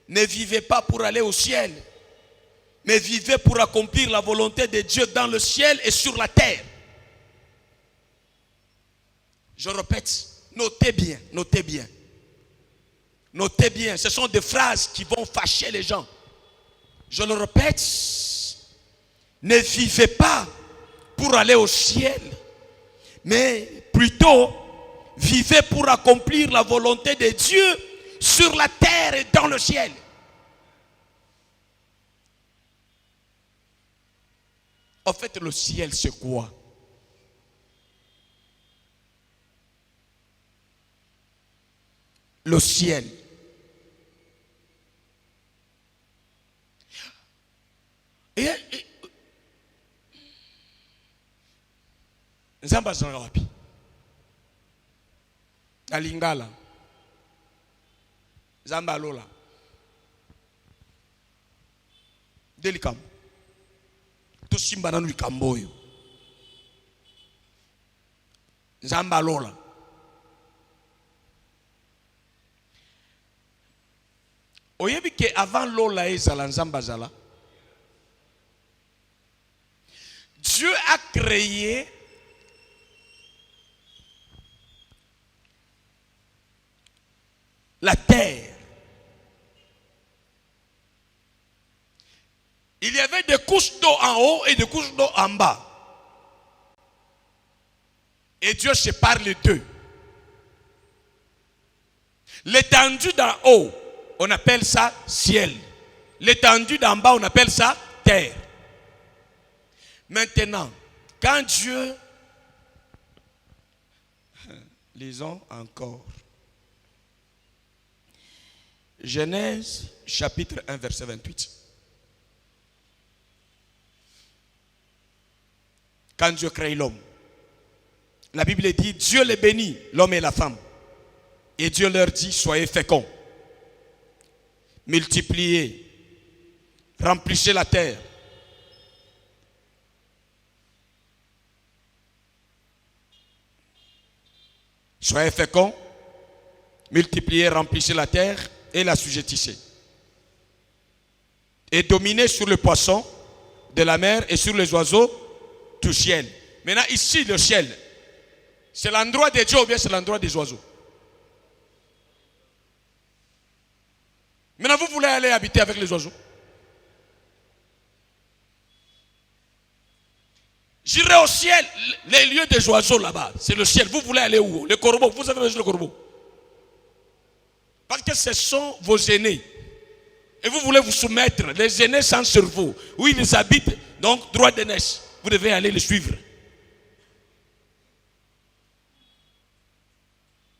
Ne vivez pas pour aller au ciel, mais vivez pour accomplir la volonté de Dieu dans le ciel et sur la terre. Je répète, notez bien, notez bien. Notez bien, ce sont des phrases qui vont fâcher les gens. Je le répète, ne vivez pas pour aller au ciel, mais plutôt vivez pour accomplir la volonté de Dieu sur la terre et dans le ciel. En fait, le ciel, c'est quoi? Le ciel. Nzamba zanga wapi? Na Lingala. Nzamba lola. Delikam. To simba nanu likamboyo. Nzamba lola. Oyebi que avant lola ezala nzamba zala. Dieu a créé la terre. Il y avait des couches d'eau en haut et des couches d'eau en bas. Et Dieu sépare les deux. L'étendue d'en haut, on appelle ça ciel. L'étendue d'en bas, on appelle ça terre. Maintenant, quand Dieu... Lisons encore. Genèse chapitre 1 verset 28. Quand Dieu crée l'homme, la Bible dit, Dieu les bénit, l'homme et la femme. Et Dieu leur dit, soyez féconds, multipliez, remplissez la terre. Soyez féconds, multipliez, remplissez la terre et l'assujettissez. Et dominez sur le poisson de la mer et sur les oiseaux du ciel. Maintenant, ici, le ciel, c'est l'endroit de Dieu ou bien c'est l'endroit des oiseaux? Maintenant, vous voulez aller habiter avec les oiseaux? J'irai au ciel, les lieux des oiseaux là-bas, c'est le ciel. Vous voulez aller où? Les corbeaux, vous avez vu le corbeau? Parce que ce sont vos aînés. Et vous voulez vous soumettre, les aînés sans cerveau, où ils habitent, donc droit d'aînesse. Vous devez aller les suivre.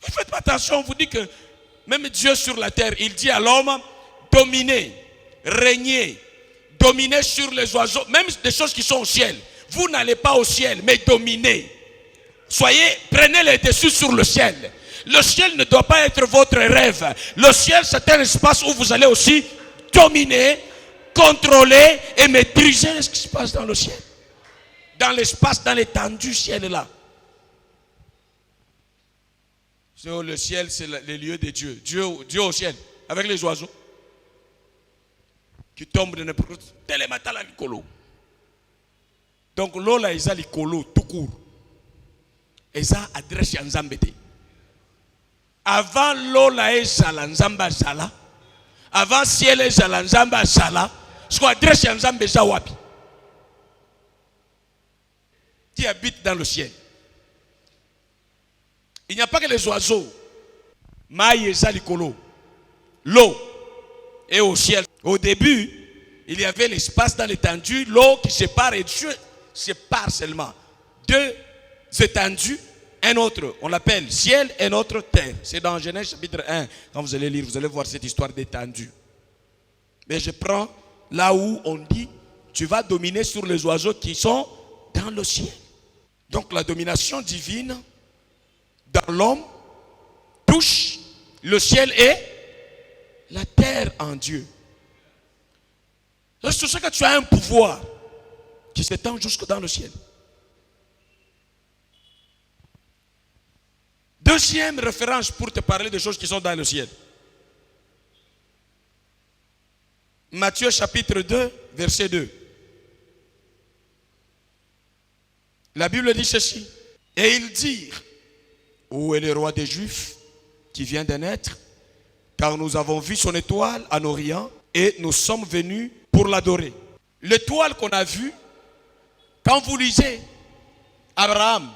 Vous faites pas attention, on vous dit que même Dieu sur la terre, il dit à l'homme, dominez, régnez, dominez sur les oiseaux, même des choses qui sont au ciel. Vous n'allez pas au ciel, mais dominez. Prenez les dessus sur le ciel. Le ciel ne doit pas être votre rêve. Le ciel, c'est un espace où vous allez aussi dominer, contrôler et maîtriser ce qui se passe dans le ciel. Dans l'espace, dans l'étendue ciel là. Le ciel, c'est le lieu de Dieu. Dieu au ciel, avec les oiseaux qui tombent de n'importe où. Télématala Nicolo. Donc, l'ola est Nicolo, tout court. Et ça adresse à Nzambete. Avant l'ola est Nzamba Zala. Avant ciel est Nzamba Zala. Ce qu'on adresse à Nzamba Zawapi. Qui habite dans le ciel. Il n'y a pas que les oiseaux. Maï et Nicolo. L'eau est au ciel. Au début, il y avait l'espace dans l'étendue, l'eau qui sépare et Dieu sépare seulement deux étendues, un autre, on l'appelle ciel, et un autre terre. C'est dans Genèse chapitre 1. Quand vous allez lire, vous allez voir cette histoire d'étendue. Mais je prends là où on dit, tu vas dominer sur les oiseaux qui sont dans le ciel. Donc la domination divine dans l'homme touche le ciel et la terre en Dieu. C'est pour ça que tu as un pouvoir qui s'étend jusque dans le ciel. Deuxième référence pour te parler des choses qui sont dans le ciel. Matthieu chapitre 2, verset 2. La Bible dit ceci. Et ils dirent, où est le roi des Juifs qui vient de naître? Car nous avons vu son étoile en Orient et nous sommes venus pour l'adorer. L'étoile qu'on a vue, quand vous lisez Abraham,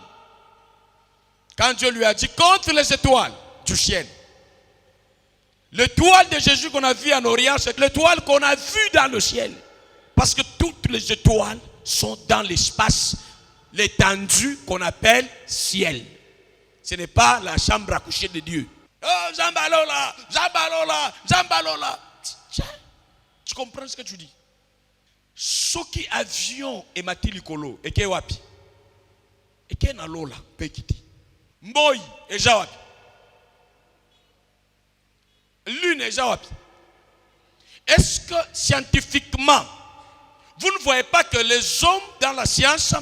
quand Dieu lui a dit, compte les étoiles du ciel. L'étoile de Jésus qu'on a vue en Orient, c'est l'étoile qu'on a vue dans le ciel. Parce que toutes les étoiles sont dans l'espace, l'étendue qu'on appelle ciel. Ce n'est pas la chambre à coucher de Dieu. Oh, Zambalola, Zambalola, Zambalola. Tu comprends ce que tu dis? Ce qui avion et matilikolo et qui est wapi? Et qui est na lola pekiti. Mboy et jawapi. Lune et jawapi. Est-ce que scientifiquement, vous ne voyez pas que les hommes dans la science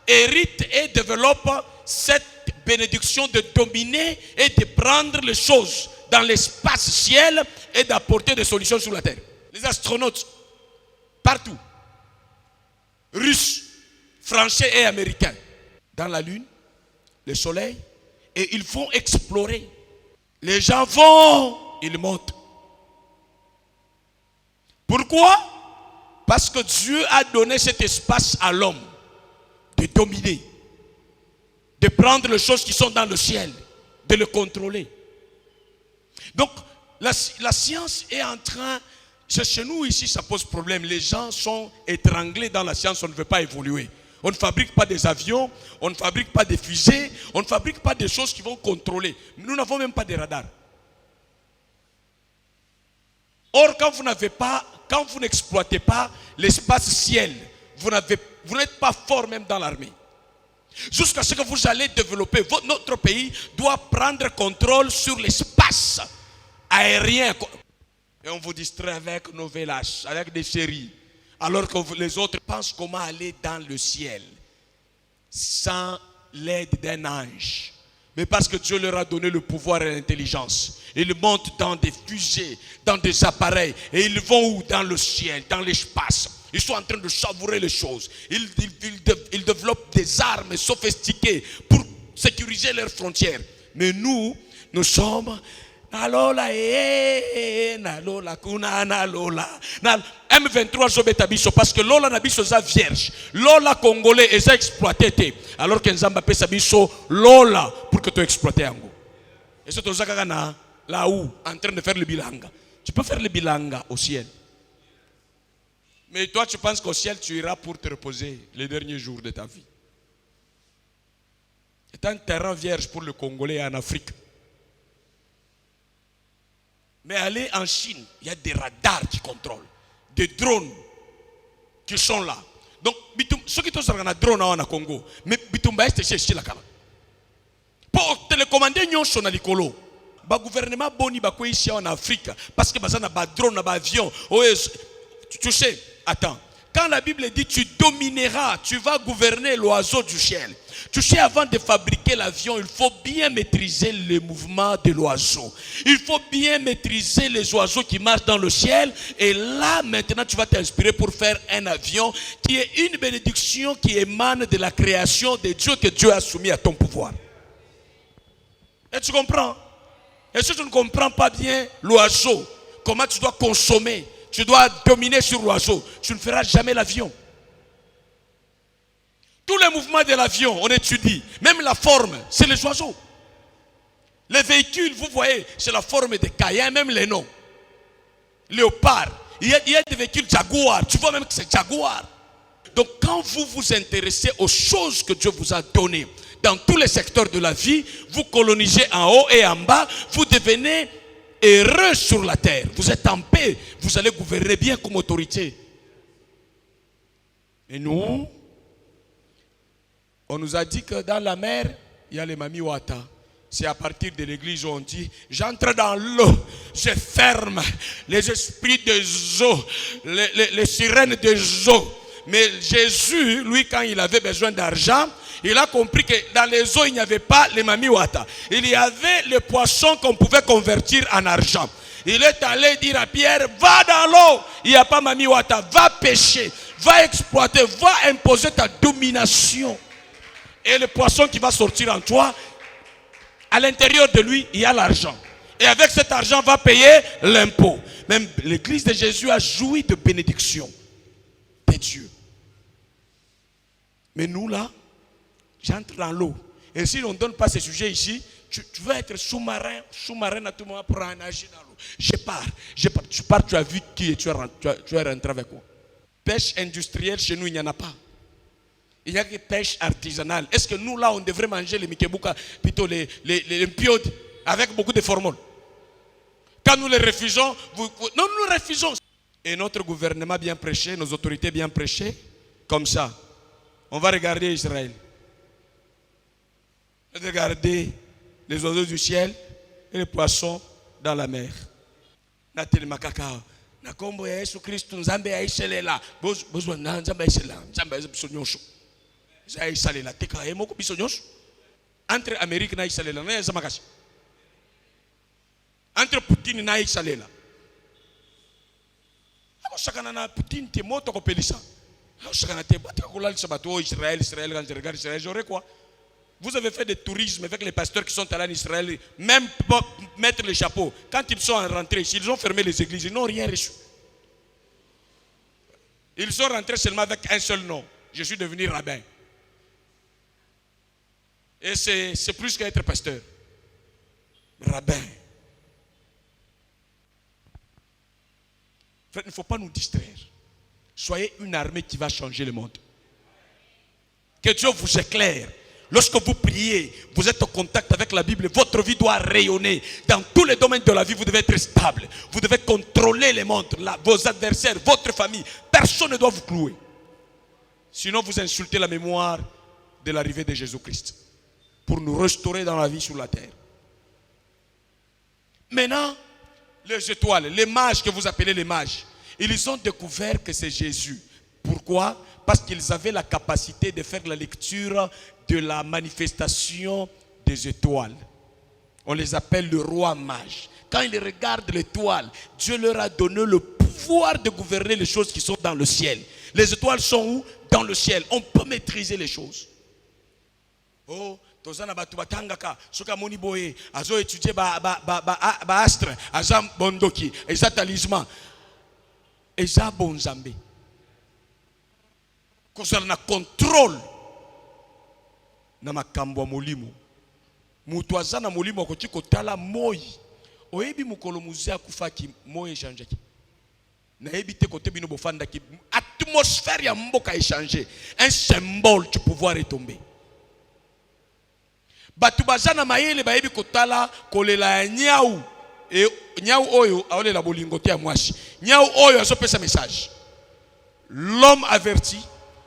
héritent et développent cette bénédiction de dominer et de prendre les choses dans l'espace ciel et d'apporter des solutions sur la terre? Les astronautes, partout, russes, français et américains, dans la lune, le soleil, et ils vont explorer. Les gens vont, ils montent. Pourquoi? Parce que Dieu a donné cet espace à l'homme de dominer, de prendre les choses qui sont dans le ciel, de le contrôler. Donc, la science est en train, chez nous ici ça pose problème, les gens sont étranglés dans la science, on ne veut pas évoluer. On ne fabrique pas des avions, on ne fabrique pas des fusées, on ne fabrique pas des choses qui vont contrôler. Nous n'avons même pas de radars. Or, quand vous n'exploitez pas l'espace ciel, vous n'êtes pas fort même dans l'armée. Jusqu'à ce que vous allez développer, notre pays doit prendre contrôle sur l'espace aérien. Et on vous distrait avec nos vélages, avec des séries. Alors que les autres pensent comment aller dans le ciel sans l'aide d'un ange. Mais parce que Dieu leur a donné le pouvoir et l'intelligence. Ils montent dans des fusées, dans des appareils. Et ils vont où? Dans le ciel, dans l'espace. Ils sont en train de savourer les choses. Ils développent des armes sophistiquées pour sécuriser leurs frontières. Mais nous sommes... Nalola nalola kuna nalola. M23 zobeta biso parce que lola na biso za vierge. Lola congolais est exploité. Alors que Nzamba pesa biso lola pour que tu exploites yango. Et c'est ça que na là où en train de faire le bilanga. Tu peux faire le bilanga au ciel. Mais toi tu penses qu'au ciel tu iras pour te reposer les derniers jours de ta vie. C'est un terrain vierge pour le Congolais en Afrique. Mais allez en Chine, il y a des radars qui contrôlent, des drones qui sont là. Donc, ceux qui sont des drones en Congo, mais bitumba est chez la Kala. Pour télécommander nous sont à l'écolo. Le gouvernement boni bakwe ici en Afrique parce que bazana ba drone na ba avion. Tu sais, attends. Quand la Bible dit tu domineras, tu vas gouverner l'oiseau du ciel. Tu sais, avant de fabriquer l'avion, il faut bien maîtriser les mouvements de l'oiseau. Il faut bien maîtriser les oiseaux qui marchent dans le ciel. Et là, maintenant, tu vas t'inspirer pour faire un avion qui est une bénédiction qui émane de la création de Dieu que Dieu a soumis à ton pouvoir. Et tu comprends? Et si tu ne comprends pas bien l'oiseau, comment tu dois consommer, tu dois dominer sur l'oiseau, tu ne feras jamais l'avion. Tous les mouvements de l'avion, on étudie. Même la forme, c'est les oiseaux. Les véhicules, vous voyez, c'est la forme des Cayens, même les noms. Léopard. Il y a des véhicules Jaguar. Tu vois même que c'est Jaguar. Donc quand vous vous intéressez aux choses que Dieu vous a données, dans tous les secteurs de la vie, vous colonisez en haut et en bas, vous devenez heureux sur la terre. Vous êtes en paix. Vous allez gouverner bien comme autorité. Et nous, on nous a dit que dans la mer, il y a les Mami Wata. C'est à partir de l'église où on dit, j'entre dans l'eau, je ferme les esprits des eaux, les sirènes des eaux. Mais Jésus, lui, quand il avait besoin d'argent, il a compris que dans les eaux, il n'y avait pas les mamiwata. Il y avait les poissons qu'on pouvait convertir en argent. Il est allé dire à Pierre, va dans l'eau, il n'y a pas mamiwata, va pêcher, va exploiter, va imposer ta domination. Et le poisson qui va sortir en toi, à l'intérieur de lui, il y a l'argent. Et avec cet argent, va payer l'impôt. Même l'église de Jésus a joui de bénédiction de Dieu. Mais nous là, j'entre dans l'eau. Et si on ne donne pas ce sujet ici, tu vas être sous-marin à tout moment pour nager dans l'eau. Je pars. Tu pars, tu as vu qui tu es rentré avec quoi. Pêche industrielle, chez nous, il n'y en a pas. Il n'y a que pêche artisanale. Est-ce que nous là, on devrait manger les mikebuka, plutôt les piodes, avec beaucoup de formules? Quand nous les refusons, non, nous les refusons. Et notre gouvernement bien prêché, nos autorités bien prêchées, comme ça, on va regarder Israël. Regarder les oiseaux du ciel et les poissons dans la mer. Natel makaka. Na kombo ya Yesu Kristo nzambe ya iselela. Bozwa na nzambe ya iselela. Nzambe ya bisonyosho. Ya iselela teka emoko bisonyosho. Entre Amérique na iselela na zamakasi. Entre Poutine na iselela. Ako sakana na Poutine te moto ko pelisa. Ako sakana te batika kolali sabato Israël quand je regarde Israël, j'aurais quoi? Vous avez fait des tourismes avec les pasteurs qui sont allés en Israël, même pour mettre les chapeaux. Quand ils sont rentrés ici, ils ont fermé les églises, ils n'ont rien reçu. Ils sont rentrés seulement avec un seul nom. Je suis devenu rabbin. Et c'est plus qu'être pasteur. Rabbin. En fait, il ne faut pas nous distraire. Soyez une armée qui va changer le monde. Que Dieu vous éclaire. Lorsque vous priez, vous êtes en contact avec la Bible, votre vie doit rayonner. Dans tous les domaines de la vie, vous devez être stable. Vous devez contrôler les mondes, vos adversaires, votre famille. Personne ne doit vous clouer. Sinon, vous insultez la mémoire de l'arrivée de Jésus-Christ pour nous restaurer dans la vie sur la terre. Maintenant, les étoiles, les mages que vous appelez les mages, ils ont découvert que c'est Jésus. Pourquoi? Parce qu'ils avaient la capacité de faire la lecture de la manifestation des étoiles. On les appelle le roi mage. Quand ils regardent l'étoile, Dieu leur a donné le pouvoir de gouverner les choses qui sont dans le ciel. Les étoiles sont où? Dans le ciel. On peut maîtriser les choses. Oh, tozana batu batangaka soka moni boye azo étudier astre azam bondoki eza talisman eza bonzambe. Kozala na contrôle na makambo molimo. Mutu aza na molimo akoti kotala moi. Oyebi mukolo muzea kufaki moi échangeaki. Na yebi te kote bino bofanda ki atmosphère ya mboka échanger. Un symbole du pouvoir est tombé. Batu bazana mayele bayebi kotala kolela nyau. Et nyau oyo aolela bolingote ya mwasi. Nyau oyo azopesa message. L'homme averti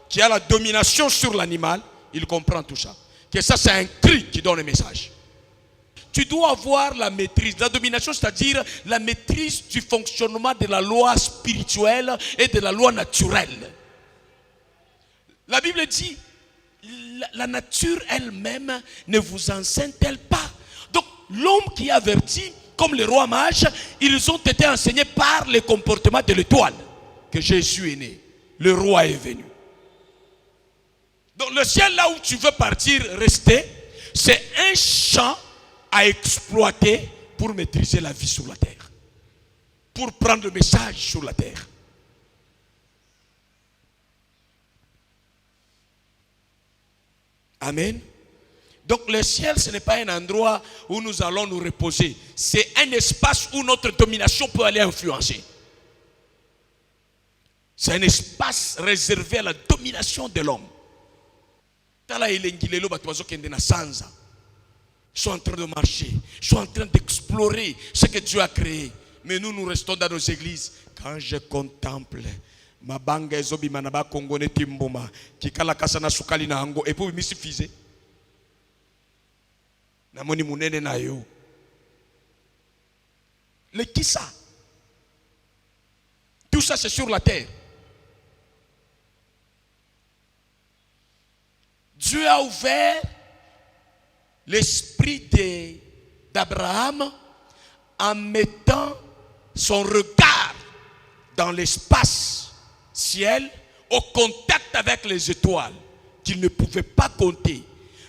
qui a la domination sur l'animal, il comprend tout ça. Que ça, c'est un cri qui donne le message. Tu dois avoir la maîtrise. La domination, c'est-à-dire la maîtrise du fonctionnement de la loi spirituelle et de la loi naturelle. La Bible dit, la nature elle-même ne vous enseigne-t-elle pas? Donc, l'homme qui est averti, comme les rois mages, ils ont été enseignés par le comportement de l'étoile. Que Jésus est né. Le roi est venu. Donc le ciel là où tu veux partir, rester, c'est un champ à exploiter pour maîtriser la vie sur la terre. Pour prendre le message sur la terre. Amen. Donc le ciel, ce n'est pas un endroit où nous allons nous reposer. C'est un espace où notre domination peut aller influencer. C'est un espace réservé à la domination de l'homme. Ils sont en train de marcher, ils sont en train d'explorer ce que Dieu a créé. Mais nous restons dans nos églises. Quand je contemple ma banga ezobi manaba kongone timboma kikala kasana sukali na hango et puis misifise na moni munene na yo le qui ça? Tout ça c'est sur la terre. Dieu a ouvert l'esprit d'Abraham en mettant son regard dans l'espace ciel au contact avec les étoiles qu'il ne pouvait pas compter.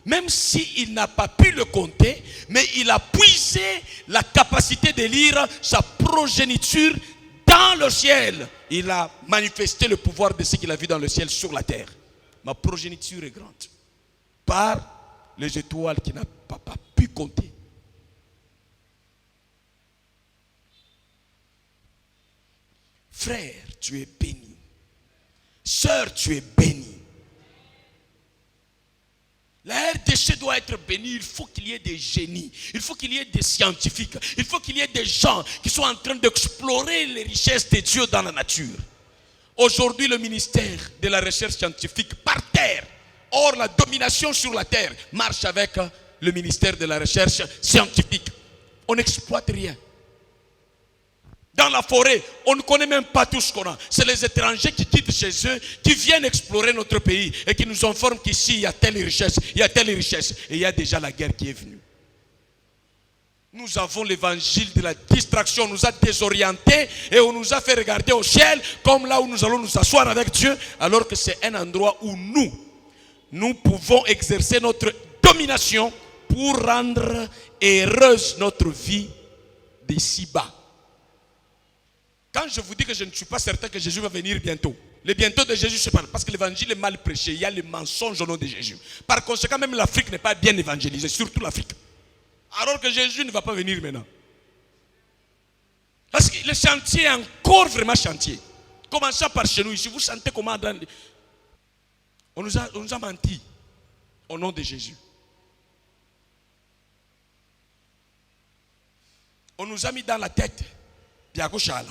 Même s'il n'a pas pu le compter, mais il a puisé la capacité de lire sa progéniture dans le ciel. Il a manifesté le pouvoir de ce qu'il a vu dans le ciel sur la terre. Ma progéniture est grande. Par les étoiles qu'il n'a pas pu compter. Frère, tu es béni. Sœur, tu es béni. La RDC doit être bénie. Il faut qu'il y ait des génies. Il faut qu'il y ait des scientifiques. Il faut qu'il y ait des gens qui sont en train d'explorer les richesses de Dieu dans la nature. Aujourd'hui, le ministère de la recherche scientifique par terre. Or, la domination sur la terre marche avec le ministère de la recherche scientifique. On n'exploite rien. Dans la forêt, on ne connaît même pas tout ce qu'on a. C'est les étrangers qui quittent chez eux, qui viennent explorer notre pays et qui nous informent qu'ici, il y a telle richesse, il y a telle richesse. Et il y a déjà la guerre qui est venue. Nous avons l'évangile de la distraction, on nous a désorientés et on nous a fait regarder au ciel comme là où nous allons nous asseoir avec Dieu, alors que c'est un endroit où nous pouvons exercer notre domination pour rendre heureuse notre vie d'ici-bas. Quand je vous dis que je ne suis pas certain que Jésus va venir bientôt, le bientôt de Jésus, c'est parce que l'évangile est mal prêché. Il y a les mensonges au nom de Jésus. Par conséquent, même l'Afrique n'est pas bien évangélisée, surtout l'Afrique. Alors que Jésus ne va pas venir maintenant. Parce que le chantier est encore vraiment chantier. Commençons par chez nous ici. Vous sentez comment on nous a menti au nom de Jésus. On nous a mis dans la tête. Biagoshala.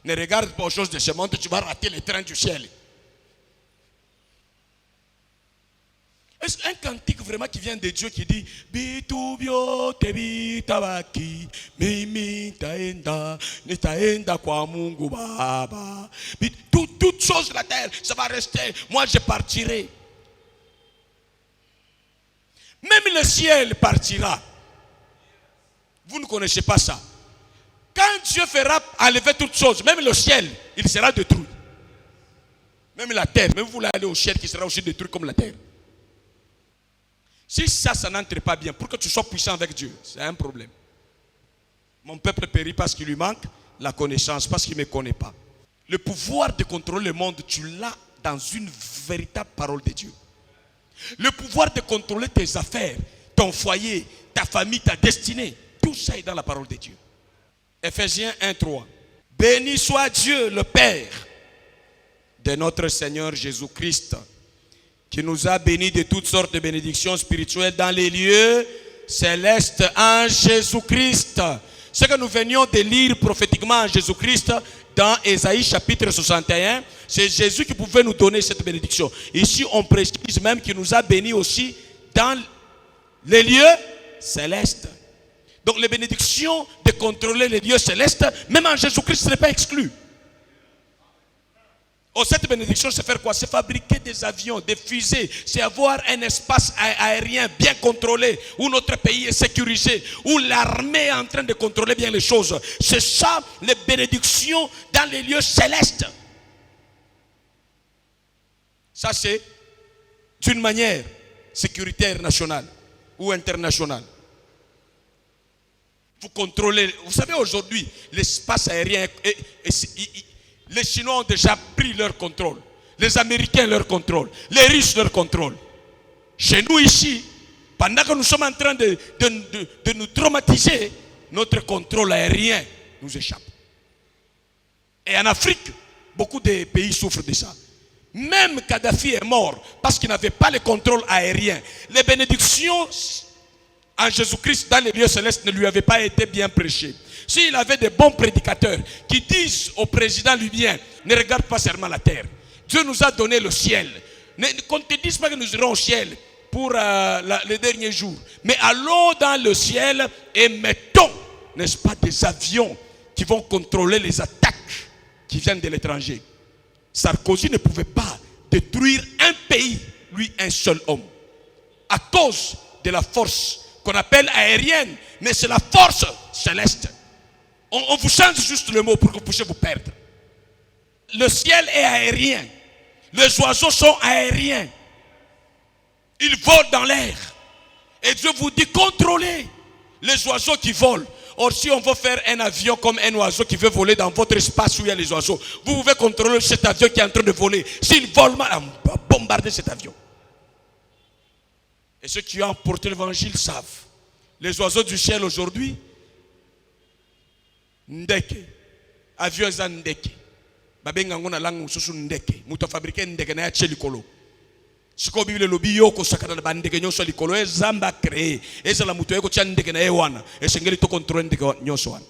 Ne regarde pas aux choses de ce monde, tu vas rater les trains du ciel. Est-ce un cantique vraiment qui vient de Dieu qui dit Bitubio tebi tabaki mimi taenda nitaenda kwa Mungu Baba. Toutes choses de la terre, ça va rester. Moi je partirai. Même le ciel partira. Vous ne connaissez pas ça. Quand Dieu fera enlever toutes choses, même le ciel, il sera détruit. Même la terre, même vous voulez aller au ciel qui sera aussi détruit comme la terre. Si ça n'entre pas bien, pour que tu sois puissant avec Dieu, c'est un problème. Mon peuple périt parce qu'il lui manque la connaissance, parce qu'il ne me connaît pas. Le pouvoir de contrôler le monde, tu l'as dans une véritable parole de Dieu. Le pouvoir de contrôler tes affaires, ton foyer, ta famille, ta destinée, tout ça est dans la parole de Dieu. Ephésiens 1:3. Béni soit Dieu le Père de notre Seigneur Jésus-Christ, qui nous a bénis de toutes sortes de bénédictions spirituelles dans les lieux célestes en Jésus-Christ. Ce que nous venions de lire prophétiquement en Jésus-Christ dans Ésaïe chapitre 61, c'est Jésus qui pouvait nous donner cette bénédiction. Ici, on précise même qu'il nous a bénis aussi dans les lieux célestes. Donc les bénédictions de contrôler les lieux célestes, même en Jésus-Christ, ce n'est pas exclu. Oh, cette bénédiction, c'est faire quoi? C'est fabriquer des avions, des fusées, c'est avoir un espace aérien bien contrôlé, où notre pays est sécurisé, où l'armée est en train de contrôler bien les choses. C'est ça, les bénédictions dans les lieux célestes. Ça, c'est d'une manière sécuritaire nationale ou internationale. Vous contrôlez, vous savez aujourd'hui, l'espace aérien, les Chinois ont déjà pris leur contrôle. Les Américains leur contrôle. Les Russes leur contrôle. Chez nous ici, pendant que nous sommes en train de nous traumatiser, notre contrôle aérien nous échappe. Et en Afrique, beaucoup de pays souffrent de ça. Même Kadhafi est mort parce qu'il n'avait pas le contrôle aérien. Les bénédictions en Jésus-Christ dans les lieux célestes ne lui avaient pas été bien prêchées. S'il avait des bons prédicateurs qui disent au président libyen, ne regarde pas seulement la terre. Dieu nous a donné le ciel. Qu'on ne te dise pas que nous irons au ciel pour les derniers jours. Mais allons dans le ciel et mettons, n'est-ce pas, des avions qui vont contrôler les attaques qui viennent de l'étranger. Sarkozy ne pouvait pas détruire un pays, lui un seul homme. à cause de la force qu'on appelle aérienne, mais c'est la force céleste. On vous change juste le mot pour que vous puissiez vous perdre. Le ciel est aérien. Les oiseaux sont aériens. Ils volent dans l'air. Et Dieu vous dit contrôlez les oiseaux qui volent. Or, si on veut faire un avion comme un oiseau qui veut voler dans votre espace où il y a les oiseaux, vous pouvez contrôler cet avion qui est en train de voler. S'il vole mal, on va bombarder cet avion. Et ceux qui ont emporté l'évangile savent. Les oiseaux du ciel aujourd'hui, ndeke, avion za ndeke. Babenga ngona langu susu ndeke. Muto fabriquer ndeke na ya chelikolo. Siko Bible lobi yoko sakana na bandeke nyonso likolo e zamba créé. Eza la muto yeko tia ndeke na ewana. E sengeli to contrôler ndeke nyonso wana.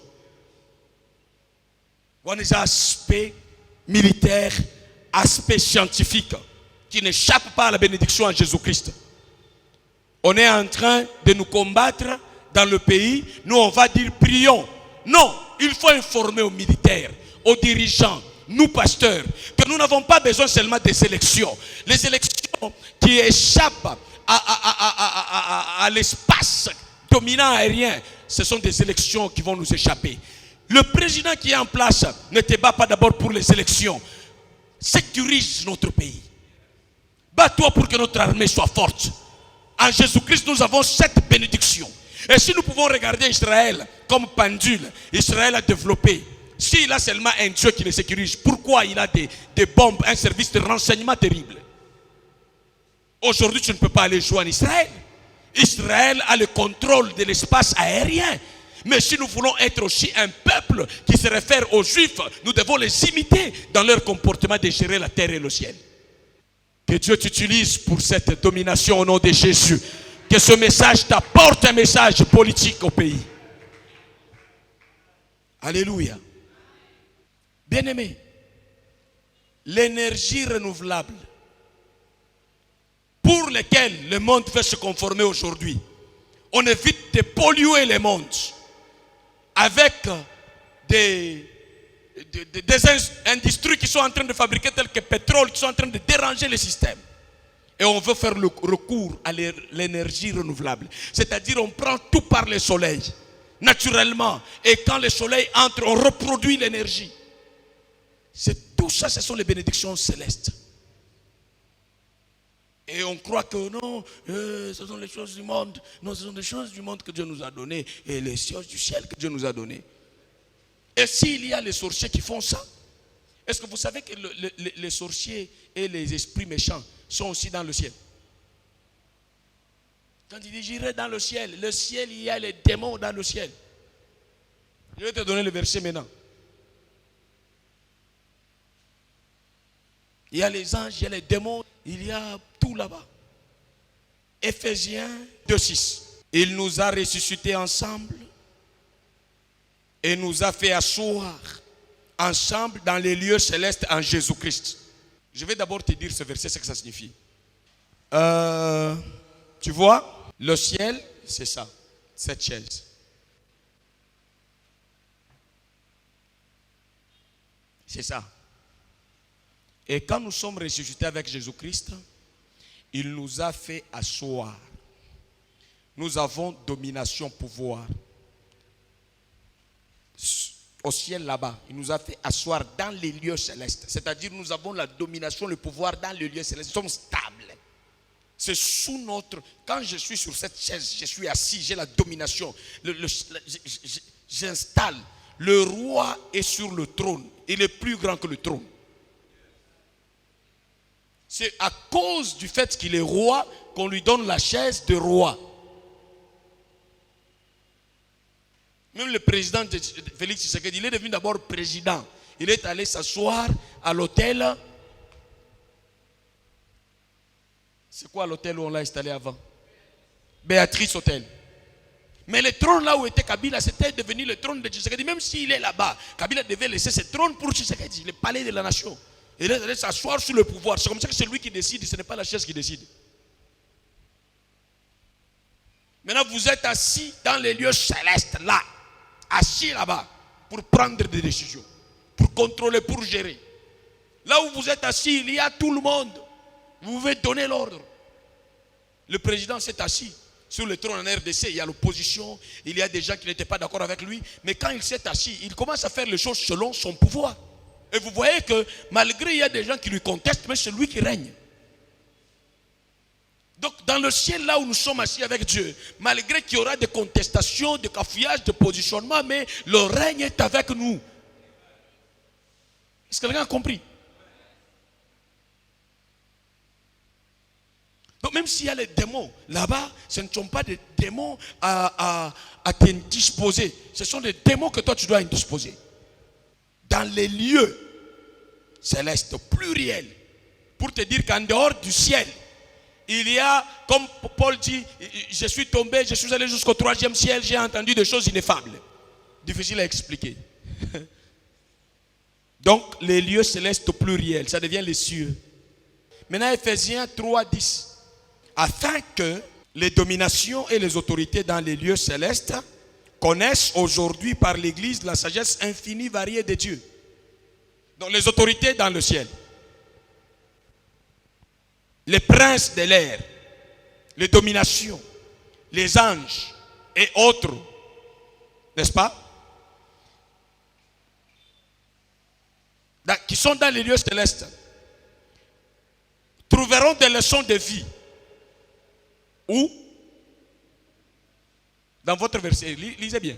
Wana is aspect militaire, aspect scientifique qui n'échappe pas à la bénédiction en Jésus-Christ. On est en train de nous combattre dans le pays. Nous, on va dire prions. Non, il faut informer aux militaires, aux dirigeants, nous pasteurs, que nous n'avons pas besoin seulement des élections. Les élections qui échappent à l'espace dominant aérien, ce sont des élections qui vont nous échapper. Le président qui est en place ne te bat pas d'abord pour les élections. Sécurise notre pays. Bats-toi pour que notre armée soit forte. En Jésus-Christ, nous avons cette bénédiction. Et si nous pouvons regarder Israël comme pendule, Israël a développé. S'il a seulement un Dieu qui le sécurise, pourquoi il a des bombes, un service de renseignement terrible? Aujourd'hui, tu ne peux pas aller jouer en Israël. Israël a le contrôle de l'espace aérien. Mais si nous voulons être aussi un peuple qui se réfère aux Juifs, nous devons les imiter dans leur comportement de gérer la terre et le ciel. Que Dieu t'utilise pour cette domination au nom de Jésus. Que ce message t'apporte un message politique au pays. Alléluia. Bien-aimés, l'énergie renouvelable pour laquelle le monde veut se conformer aujourd'hui, on évite de polluer le monde avec des industries qui sont en train de fabriquer tel que pétrole, qui sont en train de déranger le système. Et on veut faire le recours à l'énergie renouvelable. C'est-à-dire on prend tout par le soleil, naturellement. Et quand le soleil entre, on reproduit l'énergie. C'est tout ça, ce sont les bénédictions célestes. Et on croit que non, ce sont les choses du monde. Non, ce sont des choses du monde que Dieu nous a données. Et les choses du ciel que Dieu nous a données. Et s'il y a les sorciers qui font ça, est-ce que vous savez que les sorciers et les esprits méchants sont aussi dans le ciel? Quand il dit j'irai dans le ciel, il y a les démons dans le ciel. Je vais te donner le verset maintenant. Il y a les anges, il y a les démons, il y a tout là-bas. Éphésiens 2:6. Il nous a ressuscités ensemble et nous a fait asseoir ensemble dans les lieux célestes en Jésus-Christ. Je vais d'abord te dire ce verset, ce que ça signifie. Tu vois, le ciel, c'est ça, cette chaise. C'est ça. Et quand nous sommes ressuscités avec Jésus-Christ, il nous a fait asseoir. Nous avons domination, pouvoir. Au ciel là-bas, il nous a fait asseoir dans les lieux célestes. C'est-à-dire nous avons la domination, le pouvoir dans les lieux célestes. Nous sommes stables. C'est sous notre... Quand je suis sur cette chaise, je suis assis, j'ai la domination. J'installe. Le roi est sur le trône. Il est plus grand que le trône. C'est à cause du fait qu'il est roi qu'on lui donne la chaise de roi. Même le président Félix Tshisekedi, il est devenu d'abord président. Il est allé s'asseoir à l'hôtel. C'est quoi l'hôtel où on l'a installé avant? Béatrice Hôtel. Mais le trône là où était Kabila, c'était devenu le trône de Tshisekedi. Même s'il est là-bas, Kabila devait laisser ce trône pour Tshisekedi, le palais de la nation. Il est allé s'asseoir sur le pouvoir. C'est comme ça que c'est lui qui décide, ce n'est pas la chaise qui décide. Maintenant, vous êtes assis dans les lieux célestes, là. Assis là-bas, pour prendre des décisions, pour contrôler, pour gérer. Là où vous êtes assis, il y a tout le monde. Vous pouvez donner l'ordre. Le président s'est assis sur le trône en RDC. Il y a l'opposition, il y a des gens qui n'étaient pas d'accord avec lui. Mais quand il s'est assis, il commence à faire les choses selon son pouvoir. Et vous voyez que malgré il y a des gens qui lui contestent, mais c'est lui qui règne. Donc dans le ciel, là où nous sommes assis avec Dieu, malgré qu'il y aura des contestations, des cafouillages, de positionnement, mais le règne est avec nous. Est-ce que quelqu'un a compris? Donc même s'il y a les démons, là-bas, ce ne sont pas des démons à t'indisposer. Ce sont des démons que toi tu dois indisposer. Dans les lieux célestes, pluriels, pour te dire qu'en dehors du ciel, il y a, comme Paul dit, je suis tombé, je suis allé jusqu'au 3e ciel, j'ai entendu des choses ineffables. Difficile à expliquer. Donc, les lieux célestes pluriels, ça devient les cieux. Maintenant, Ephésiens 3, 10. Afin que les dominations et les autorités dans les lieux célestes connaissent aujourd'hui par l'Église la sagesse infinie variée de Dieu. Donc, les autorités dans le ciel. Les princes de l'air, les dominations, les anges et autres, n'est-ce pas? Qui sont dans les lieux célestes, trouveront des leçons de vie. Où? Dans votre verset, lisez bien.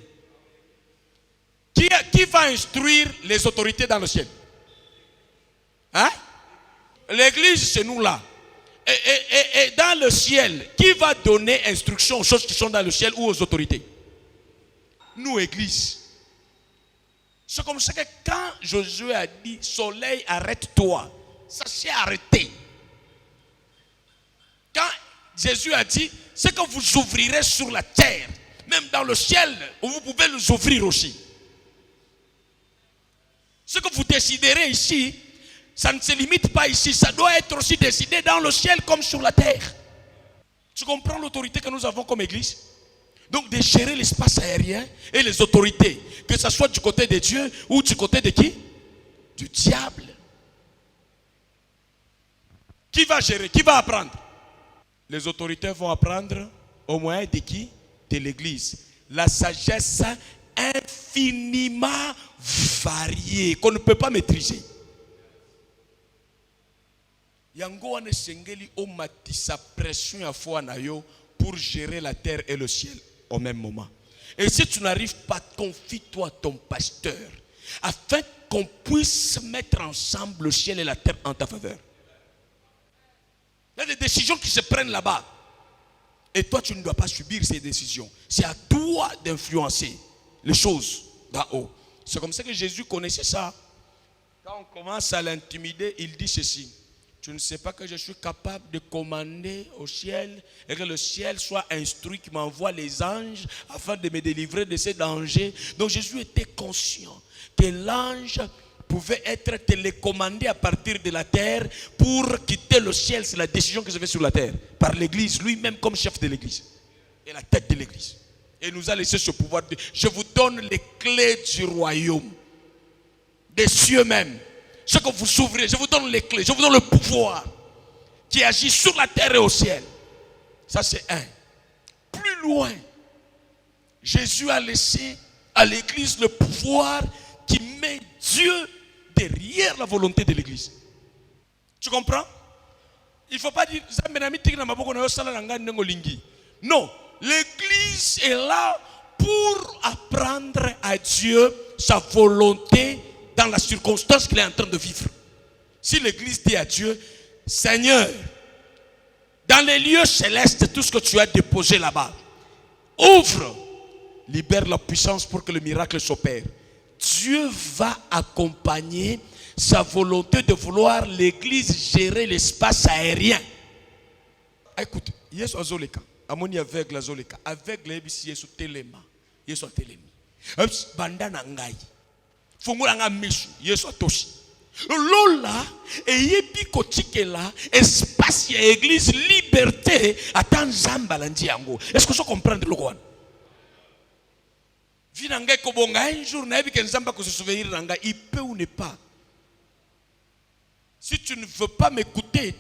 Qui va instruire les autorités dans le ciel? Hein? L'église, c'est nous là. Et dans le ciel, qui va donner instruction aux choses qui sont dans le ciel ou aux autorités? Nous, église. C'est comme ça que quand Josué a dit, soleil, arrête-toi, ça s'est arrêté. Quand Jésus a dit, c'est que vous ouvrirez sur la terre, même dans le ciel, vous pouvez nous ouvrir aussi. Ce que vous déciderez ici, ça ne se limite pas ici, ça doit être aussi décidé dans le ciel comme sur la terre. Tu comprends l'autorité que nous avons comme église? Donc de gérer l'espace aérien et les autorités, que ce soit du côté de Dieu ou du côté de qui? Du diable. Qui va gérer? Qui va apprendre? Les autorités vont apprendre au moyen de qui? De l'église. La sagesse infiniment variée, qu'on ne peut pas maîtriser. Yango wane sengeli o matisa pression à foi na yo pour gérer la terre et le ciel au même moment. Et si tu n'arrives pas, confie-toi à ton pasteur afin qu'on puisse mettre ensemble le ciel et la terre en ta faveur. Il y a des décisions qui se prennent là-bas. Et toi, tu ne dois pas subir ces décisions. C'est à toi d'influencer les choses d'en haut. C'est comme ça que Jésus connaissait ça. Quand on commence à l'intimider, il dit ceci. Tu ne sais pas que je suis capable de commander au ciel et que le ciel soit instruit, qui m'envoie les anges afin de me délivrer de ces dangers. Donc Jésus était conscient que l'ange pouvait être télécommandé à partir de la terre pour quitter le ciel. C'est la décision que je fais sur la terre par l'église, lui-même comme chef de l'église et la tête de l'église. Et il nous a laissé ce pouvoir. Je vous donne les clés du royaume, des cieux même. Ce que vous ouvrez, je vous donne les clés, je vous donne le pouvoir qui agit sur la terre et au ciel. Ça c'est un. Plus loin, Jésus a laissé à l'église le pouvoir qui met Dieu derrière la volonté de l'église. Tu comprends? Il ne faut pas dire non, l'église est là pour apprendre à Dieu sa volonté dans la circonstance qu'il est en train de vivre. Si l'église dit à Dieu, Seigneur, dans les lieux célestes, tout ce que tu as déposé là-bas, ouvre, libère la puissance pour que le miracle s'opère. Dieu va accompagner sa volonté de vouloir l'église gérer l'espace aérien. Écoute, Yesu azoleka, amoni aveugle azoleka, aveugle ebisi Yesu telema, Yesu atelemi. Bandana ngai. Fungulanga misu, Yesu atoshi. Lola, eyebi kotikela, espace ya église, liberté, atan zamba landi yango. Est-ce que vous comprenez le quoi? Vinanga kobonga un jour, na ebi kenzamba ko se souvenir nanga, il peut ou ne pas. Si tu ne veux pas m'écouter,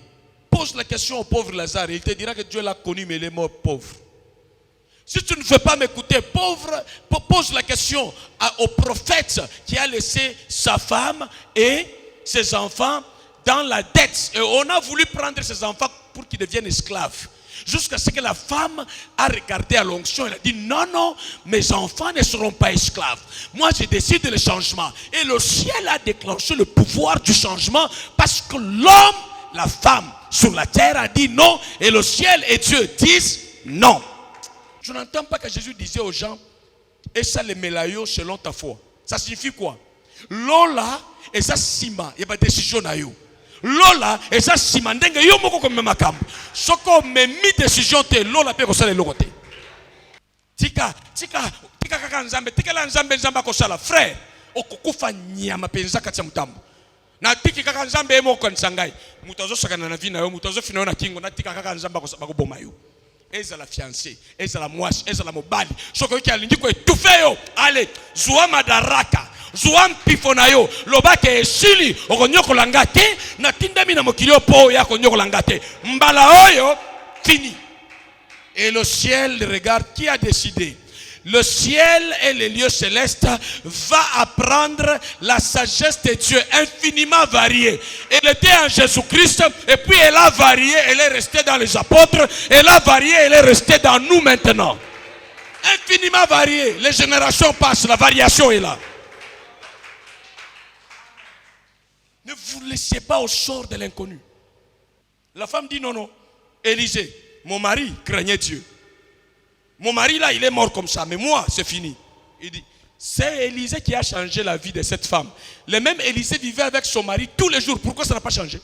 Pose la question au pauvre Lazare. Il te dira que Dieu l'a connu, mais il est mort pauvre. Si tu ne veux pas m'écouter, pauvre, pose la question au prophète qui a laissé sa femme et ses enfants dans la dette. Et on a voulu prendre ses enfants pour qu'ils deviennent esclaves. Jusqu'à ce que la femme a regardé à l'onction. Elle a dit non, non, mes enfants ne seront pas esclaves. Moi, je décide le changement. Et le ciel a déclenché le pouvoir du changement parce que l'homme, la femme sur la terre a dit non. Et le ciel et Dieu disent non. Je n'entends pas que Jésus disait aux gens, et ça les mélayo selon ta foi. Ça signifie quoi? Lola, et ça sima, il y a pas de décision na yo. Lola, et ça sima, ndenge yo moko comme makam. Soko me mi décision te, lola pe ko sala lokote. Tika kaka nzambe, tika la nzambe ko sala frère, okukufa nyama penza kati ya mutambo. Na tiki kaka nzambe emo ko nsangai. Mutazo sakana na vina yo, mutazo fina na kingo na tika kaka nzambe ko saba ko boma yo. Eza la fiancée, eza la mwasi, eza la mobali. Soko ki alingi ko etufe yo. Allez, zuwa madaraka, zuwa mpifo na yo. Lobake esili, okonyoko langate, na tindami na mokili po ya okonyoko langate. Mbala oyo, fini. Et le ciel regarde qui a décidé. Le ciel et les lieux célestes va apprendre la sagesse de Dieu infiniment variée. Elle était en Jésus-Christ et puis elle a varié, elle est restée dans les apôtres, elle a varié, elle est restée dans nous maintenant. Infiniment variée. Les générations passent, la variation est là. Ne vous laissez pas au sort de l'inconnu. La femme dit non, non. Élisée, mon mari craignait Dieu. Mon mari là, il est mort comme ça, mais moi, c'est fini. Il dit, c'est Élisée qui a changé la vie de cette femme. Le même Élisée vivait avec son mari tous les jours. Pourquoi ça n'a pas changé?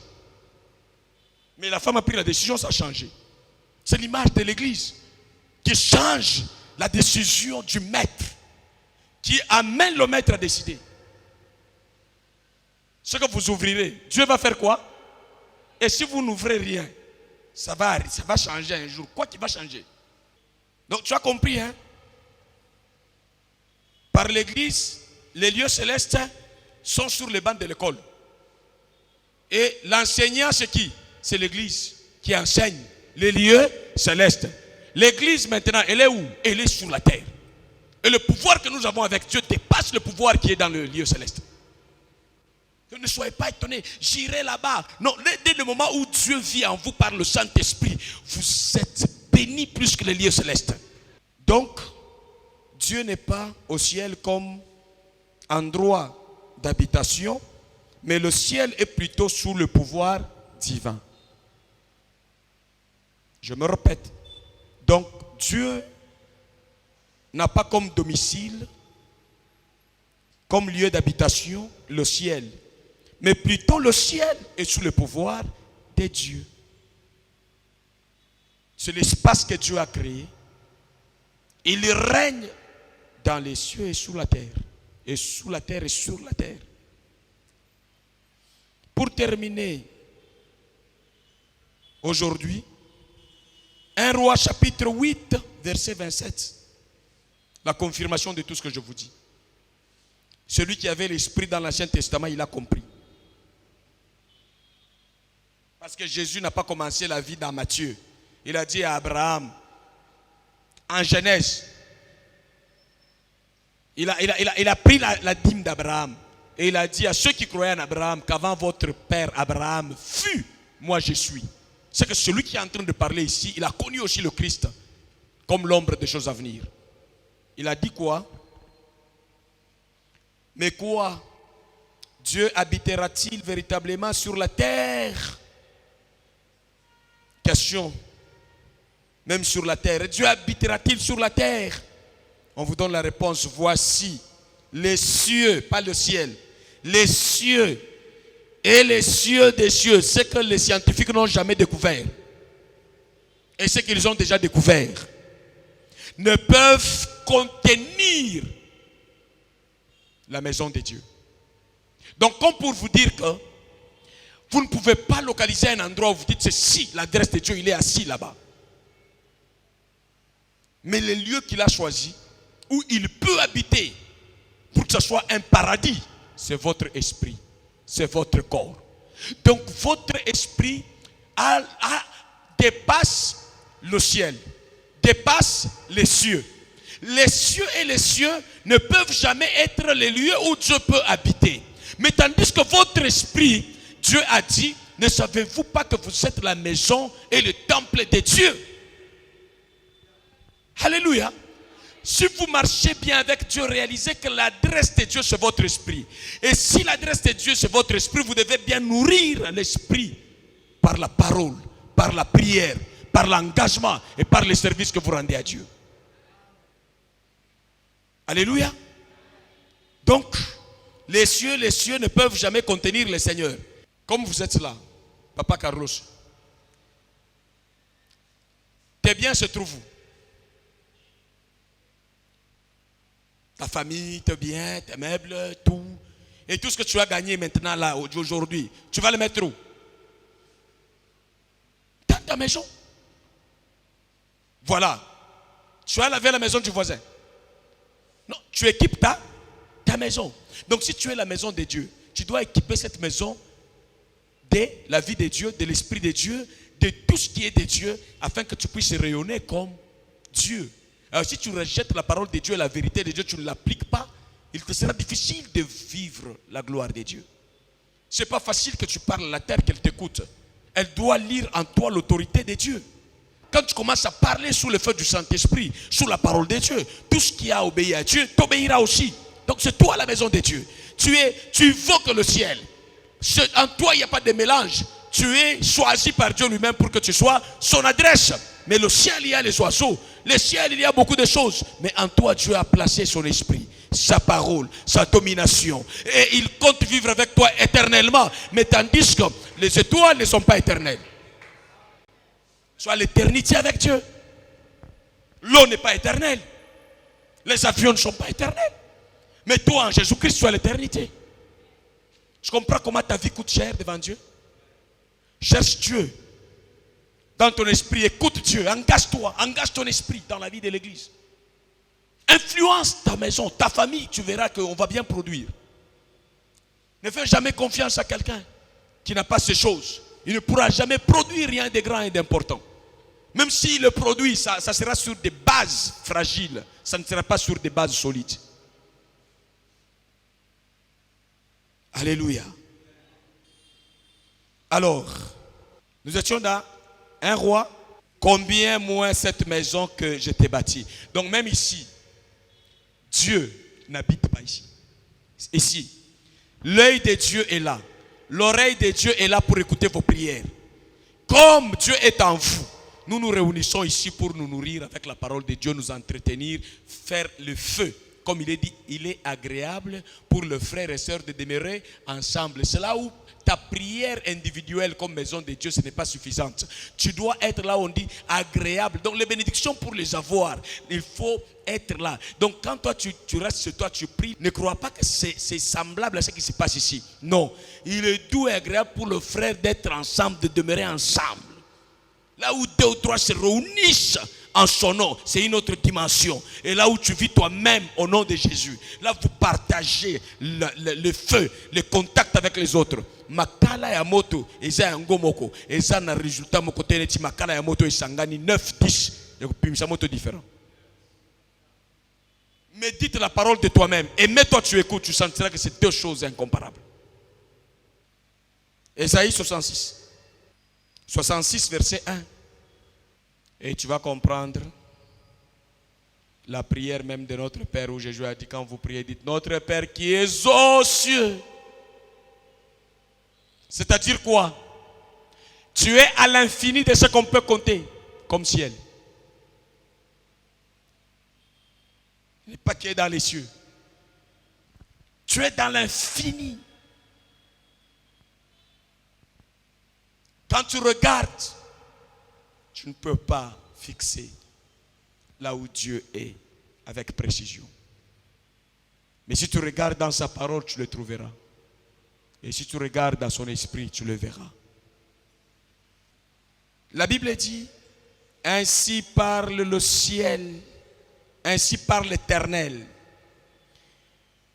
Mais la femme a pris la décision, ça a changé. C'est l'image de l'église qui change la décision du maître, qui amène le maître à décider. Ce que vous ouvrirez, Dieu va faire quoi? Et si vous n'ouvrez rien, ça va changer un jour. Quoi qui va changer? Donc tu as compris, hein? Par l'église, les lieux célestes sont sur les bancs de l'école. Et l'enseignant, c'est qui? C'est l'église qui enseigne les lieux célestes. L'église maintenant, elle est où? Elle est sur la terre. Et le pouvoir que nous avons avec Dieu dépasse le pouvoir qui est dans le lieu céleste. Ne soyez pas étonnés, j'irai là-bas. Non, dès le moment où Dieu vit en vous par le Saint-Esprit, vous êtes bénis plus que les lieux célestes. Donc, Dieu n'est pas au ciel comme endroit d'habitation, mais le ciel est plutôt sous le pouvoir divin. Je me répète. Donc, Dieu n'a pas comme domicile, comme lieu d'habitation, le ciel. Mais plutôt le ciel est sous le pouvoir de Dieu. C'est l'espace que Dieu a créé. Il règne dans les cieux et sous la terre. Et sous la terre et sur la terre. Pour terminer, aujourd'hui, 1 Roi chapitre 8, verset 27. La confirmation de tout ce que je vous dis. Celui qui avait l'esprit dans l'Ancien Testament, il a compris. Parce que Jésus n'a pas commencé la vie dans Matthieu. Il a dit à Abraham, en Genèse, il a pris la dîme d'Abraham. Et il a dit à ceux qui croyaient en Abraham qu'avant votre père Abraham fut, moi je suis. C'est que celui qui est en train de parler ici, il a connu aussi le Christ comme l'ombre des choses à venir. Il a dit quoi? Mais quoi? Dieu habitera-t-il véritablement sur la terre? Question. Même sur la terre. Dieu habitera-t-il sur la terre? On vous donne la réponse. Voici les cieux, pas le ciel. Les cieux et les cieux des cieux. Ce que les scientifiques n'ont jamais découvert. Et ce qu'ils ont déjà découvert. Ne peuvent contenir la maison de Dieu. Donc, comme pour vous dire que vous ne pouvez pas localiser un endroit où vous dites c'est si l'adresse de Dieu, il est assis là-bas. Mais le lieu qu'il a choisi, où il peut habiter, pour que ce soit un paradis, c'est votre esprit, c'est votre corps. Donc, votre esprit dépasse le ciel, dépasse les cieux. Les cieux et les cieux ne peuvent jamais être les lieux où Dieu peut habiter. Mais tandis que votre esprit, Dieu a dit, ne savez-vous pas que vous êtes la maison et le temple de Dieu? Alléluia. Si vous marchez bien avec Dieu, réalisez que l'adresse de Dieu, c'est votre esprit. Et si l'adresse de Dieu, c'est votre esprit, vous devez bien nourrir l'esprit par la parole, par la prière, par l'engagement et par les services que vous rendez à Dieu. Alléluia. Donc, les cieux ne peuvent jamais contenir le Seigneur. Comme vous êtes là, Papa Carlos, tes biens se trouvent où? Ta famille, tes biens, tes meubles, tout. Et tout ce que tu as gagné maintenant, là, aujourd'hui, tu vas le mettre où? Dans ta maison. Voilà. Tu as lavé la maison du voisin. Non, tu équipes ta maison. Donc si tu es la maison de Dieu, tu dois équiper cette maison de la vie de Dieu, de l'esprit de Dieu, de tout ce qui est de Dieu, afin que tu puisses rayonner comme Dieu. Alors si tu rejettes la parole de Dieu et la vérité de Dieu, tu ne l'appliques pas, il te sera difficile de vivre la gloire de Dieu. Ce n'est pas facile que tu parles à la terre, qu'elle t'écoute. Elle doit lire en toi l'autorité de Dieu. Quand tu commences à parler sous le feu du Saint-Esprit, sous la parole de Dieu, tout ce qui a obéi à Dieu t'obéira aussi. Donc c'est toi la maison de Dieu. Tu invoques le ciel. En toi, il n'y a pas de mélange. Tu es choisi par Dieu lui-même pour que tu sois son adresse. Mais le ciel, il y a les oiseaux. Le ciel, il y a beaucoup de choses. Mais en toi, Dieu a placé son esprit, sa parole, sa domination. Et il compte vivre avec toi éternellement. Mais tandis que les étoiles ne sont pas éternelles. Soit l'éternité avec Dieu. L'eau n'est pas éternelle. Les avions ne sont pas éternels. Mais toi, en Jésus-Christ, tu as l'éternité. Je comprends comment ta vie coûte cher devant Dieu. Cherche Dieu dans ton esprit, écoute Dieu, engage-toi, engage ton esprit dans la vie de l'église. Influence ta maison, ta famille, tu verras qu'on va bien produire. Ne fais jamais confiance à quelqu'un qui n'a pas ces choses. Il ne pourra jamais produire rien de grand et d'important. Même s'il le produit, ça sera sur des bases fragiles, ça ne sera pas sur des bases solides. Alléluia. Alors, nous étions dans un roi. Combien moins cette maison que je t'ai bâtie. Donc même ici, Dieu n'habite pas ici. Ici, l'œil de Dieu est là. L'oreille de Dieu est là pour écouter vos prières. Comme Dieu est en vous, nous nous réunissons ici pour nous nourrir avec la parole de Dieu, nous entretenir, faire le feu. Comme il est dit, il est agréable pour le frère et sœur de demeurer ensemble. C'est là où ta prière individuelle comme maison de Dieu, ce n'est pas suffisante. Tu dois être là où on dit agréable. Donc les bénédictions pour les avoir, il faut être là. Donc quand toi tu restes chez toi, tu pries, ne crois pas que c'est semblable à ce qui se passe ici. Non, il est doux et agréable pour le frère d'être ensemble, de demeurer ensemble. Là où 2 ou 3 se réunissent en son nom, c'est une autre dimension. Et là où tu vis toi-même au nom de Jésus, là vous partagez le feu, le contact avec les autres. Makala ya moto, eza ya ngomoko, eza na résultat moko teneti makala ya moto esangani 9-10, ya kupimisa moto différent. Médite la parole de toi-même et mets-toi tu écoutes, tu sentiras que c'est 2 choses incomparables. Ésaïe 66. 66 verset 1. Et tu vas comprendre la prière même de notre Père où Jésus a dit quand vous priez, dites notre Père qui est aux cieux. C'est-à-dire quoi? Tu es à l'infini de ce qu'on peut compter comme ciel. Il n'est pas qui est dans les cieux. Tu es dans l'infini. Quand tu regardes, tu ne peux pas fixer là où Dieu est avec précision. Mais si tu regardes dans sa parole, tu le trouveras. Et si tu regardes dans son esprit, tu le verras. La Bible dit, ainsi parle le ciel, ainsi parle l'Éternel.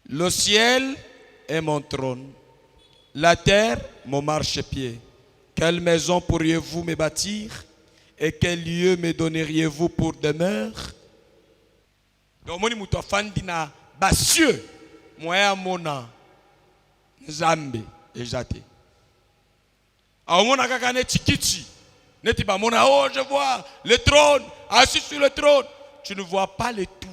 Le ciel est mon trône, la terre mon marchepied. quelle maison pourriez-vous me bâtir et quel lieu me donneriez-vous pour demeure? Donc, moni muto afandi na basieux, moya mona Nzambe ejate. Aomona kaka neti kiti, neti ba mona, oh je vois le trône, assis sur le trône. Tu ne vois pas le tout.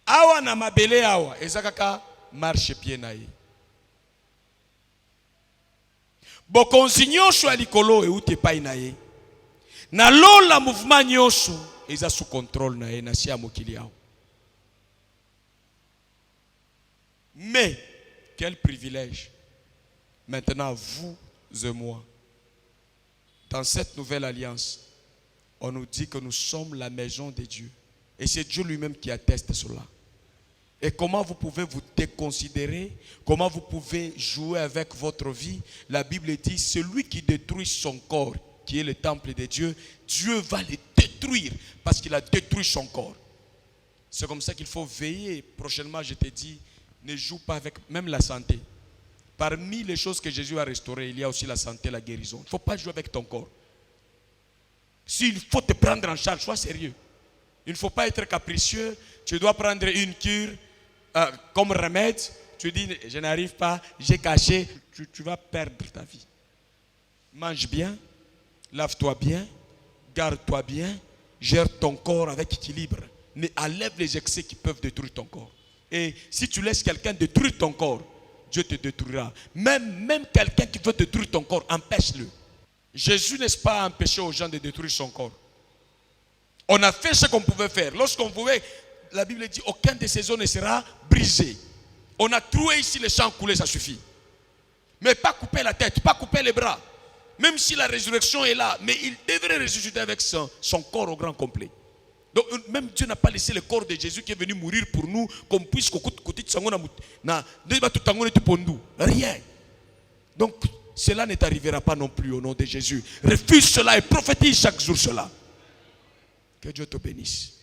Awa na mabele awa, ezakaka marche pied na ye. Bokonzi nyonso ya likolo euti epai na ye. Na lola mouvement nyonso eza sous contrôle na ye na si ya mokili awa. Mais quel privilège maintenant vous et moi. Dans cette nouvelle alliance, on nous dit que nous sommes la maison de Dieu. Et c'est Dieu lui-même qui atteste cela. Et comment vous pouvez vous déconsidérer? Comment vous pouvez jouer avec votre vie? La Bible dit, celui qui détruit son corps, qui est le temple de Dieu, Dieu va le détruire parce qu'il a détruit son corps. C'est comme ça qu'il faut veiller. Prochainement, je te dis, ne joue pas avec même la santé. Parmi les choses que Jésus a restaurées, il y a aussi la santé, la guérison. Il ne faut pas jouer avec ton corps. S'il faut te prendre en charge, sois sérieux. Il ne faut pas être capricieux. Tu dois prendre une cure comme remède. Tu dis, je n'arrive pas, j'ai caché. Tu vas perdre ta vie. Mange bien, lave-toi bien, garde-toi bien, gère ton corps avec équilibre. Mais enlève les excès qui peuvent détruire ton corps. Et si tu laisses quelqu'un détruire ton corps, Dieu te détruira. Même quelqu'un qui veut détruire ton corps, empêche-le. Jésus, n'est-ce pas, empêché aux gens de détruire son corps? On a fait ce qu'on pouvait faire. Lorsqu'on pouvait, la Bible dit, aucun de ces os ne sera brisé. On a troué ici les champs coulés, ça suffit. Mais pas couper la tête, pas couper les bras. Même si la résurrection est là, mais il devrait ressusciter avec son corps au grand complet. Donc même Dieu n'a pas laissé le corps de Jésus qui est venu mourir pour nous, qu'on puisse rien. Donc cela ne t'arrivera pas non plus au nom de Jésus. Refuse cela et prophétise chaque jour cela. Que Dieu te bénisse.